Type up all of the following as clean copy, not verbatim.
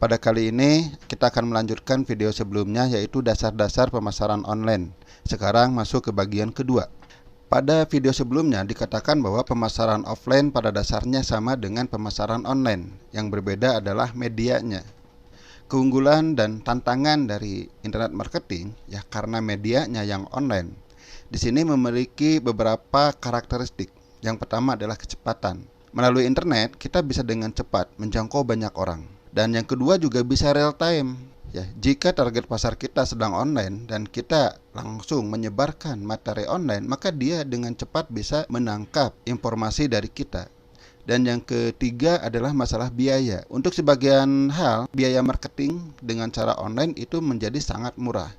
Pada kali ini kita akan melanjutkan video sebelumnya, yaitu dasar-dasar pemasaran online. Sekarang masuk ke bagian kedua. Pada video sebelumnya dikatakan bahwa pemasaran offline pada dasarnya sama dengan pemasaran online. Yang berbeda adalah medianya. Keunggulan dan tantangan dari internet marketing ya karena medianya yang online. Di sini memiliki beberapa karakteristik. Yang pertama adalah kecepatan. Melalui internet kita bisa dengan cepat menjangkau banyak orang. Dan yang kedua juga bisa real time. Ya, jika target pasar kita sedang online dan kita langsung menyebarkan materi online, maka dia dengan cepat bisa menangkap informasi dari kita. Dan yang ketiga adalah masalah biaya. Untuk sebagian hal, biaya marketing dengan cara online itu menjadi sangat murah.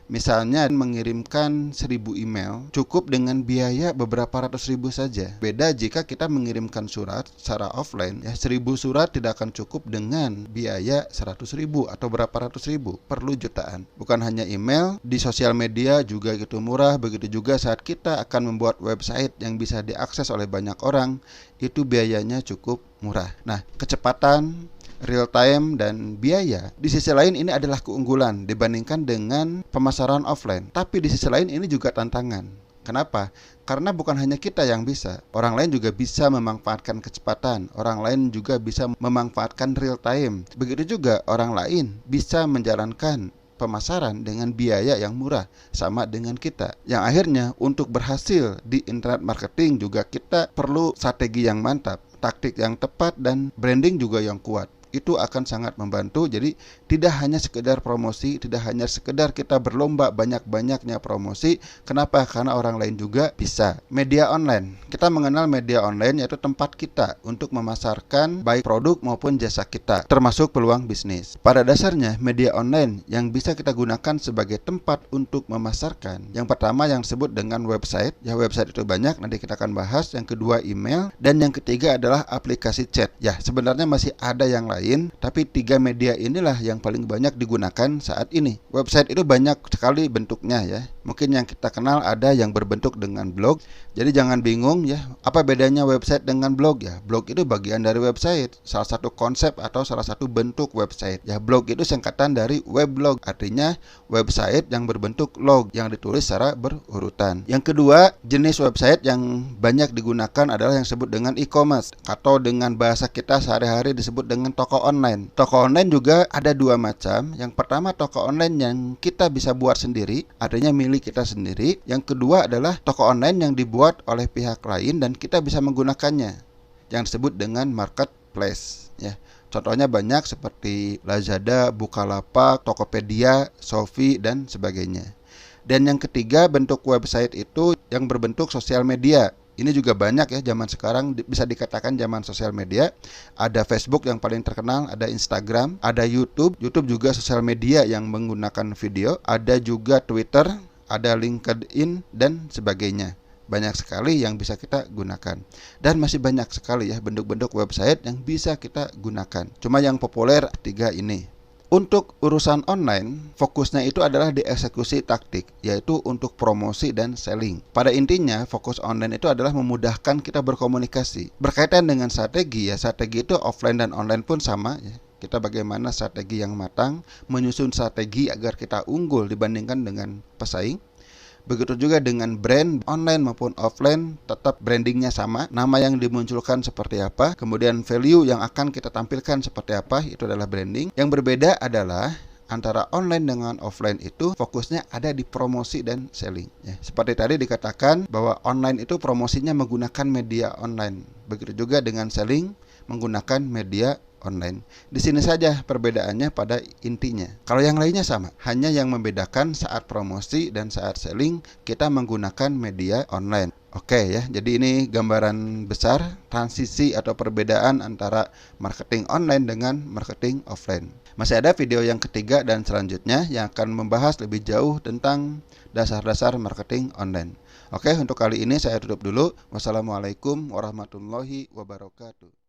Misalnya mengirimkan 1000 email cukup dengan biaya beberapa ratus ribu saja. Beda jika kita mengirimkan surat secara offline, ya 1000 surat tidak akan cukup dengan biaya 100.000 atau berapa ratus ribu, perlu jutaan. Bukan hanya email, di sosial media juga gitu murah. Begitu juga saat kita akan membuat website yang bisa diakses oleh banyak orang, itu biayanya cukup murah. Nah, kecepatan, real time, dan biaya di sisi lain ini adalah keunggulan dibandingkan dengan pemasaran offline. Tapi di sisi lain ini juga tantangan. Kenapa? Karena bukan hanya kita yang bisa, orang lain juga bisa memanfaatkan kecepatan, orang lain juga bisa memanfaatkan real time. Begitu juga orang lain bisa menjalankan pemasaran dengan biaya yang murah sama dengan kita. Yang akhirnya untuk berhasil di internet marketing juga kita perlu strategi yang mantap, taktik yang tepat, dan branding juga yang kuat. Itu akan sangat membantu. Jadi tidak hanya sekedar promosi, tidak hanya sekedar kita berlomba banyak-banyaknya promosi. Kenapa? Karena orang lain juga bisa. Media online, kita mengenal media online yaitu tempat kita untuk memasarkan baik produk maupun jasa kita, termasuk peluang bisnis. Pada dasarnya media online yang bisa kita gunakan sebagai tempat untuk memasarkan, yang pertama yang disebut dengan website. Ya, website itu banyak, nanti kita akan bahas. Yang kedua email, dan yang ketiga adalah aplikasi chat. Ya, sebenarnya masih ada yang lain, tapi 3 media inilah yang paling banyak digunakan saat ini. Website itu banyak sekali bentuknya ya. Mungkin yang kita kenal ada yang berbentuk dengan blog. Jadi jangan bingung ya, apa bedanya website dengan blog ya? Blog itu bagian dari website, salah satu konsep atau salah satu bentuk website. Ya, blog itu singkatan dari weblog, artinya website yang berbentuk log yang ditulis secara berurutan. Yang kedua, jenis website yang banyak digunakan adalah yang disebut dengan e-commerce atau dengan bahasa kita sehari-hari disebut dengan toko online. Toko online juga ada 2 macam. Yang pertama toko online yang kita bisa buat sendiri, artinya milik kita sendiri. Yang kedua adalah toko online yang dibuat oleh pihak lain dan kita bisa menggunakannya, yang disebut dengan marketplace ya. Contohnya banyak seperti Lazada, Bukalapak, Tokopedia, Shopee, dan sebagainya. Dan yang ketiga bentuk website itu yang berbentuk sosial media. Ini juga banyak ya, zaman sekarang bisa dikatakan zaman sosial media. Ada Facebook yang paling terkenal, ada Instagram, ada YouTube. YouTube juga sosial media yang menggunakan video. Ada juga Twitter, ada LinkedIn, dan sebagainya. Banyak sekali yang bisa kita gunakan. Dan masih banyak sekali ya bentuk-bentuk website yang bisa kita gunakan. Cuma yang populer 3 ini. Untuk urusan online, fokusnya itu adalah di eksekusi taktik, yaitu untuk promosi dan selling. Pada intinya, fokus online itu adalah memudahkan kita berkomunikasi. Berkaitan dengan strategi, ya strategi itu offline dan online pun sama ya. Kita bagaimana strategi yang matang, menyusun strategi agar kita unggul dibandingkan dengan pesaing. Begitu juga dengan brand, online maupun offline tetap brandingnya sama. Nama yang dimunculkan seperti apa, kemudian value yang akan kita tampilkan seperti apa, itu adalah branding. Yang berbeda adalah antara online dengan offline itu fokusnya ada di promosi dan selling ya. Seperti tadi dikatakan bahwa online itu promosinya menggunakan media online. Begitu juga dengan selling menggunakan media online. Di sini saja perbedaannya pada intinya. Kalau yang lainnya sama, hanya yang membedakan saat promosi dan saat selling kita menggunakan media online. Oke ya, jadi ini gambaran besar transisi atau perbedaan antara marketing online dengan marketing offline. Masih ada video yang ketiga dan selanjutnya yang akan membahas lebih jauh tentang dasar-dasar marketing online. Oke, untuk kali ini saya tutup dulu. Wassalamualaikum warahmatullahi wabarakatuh.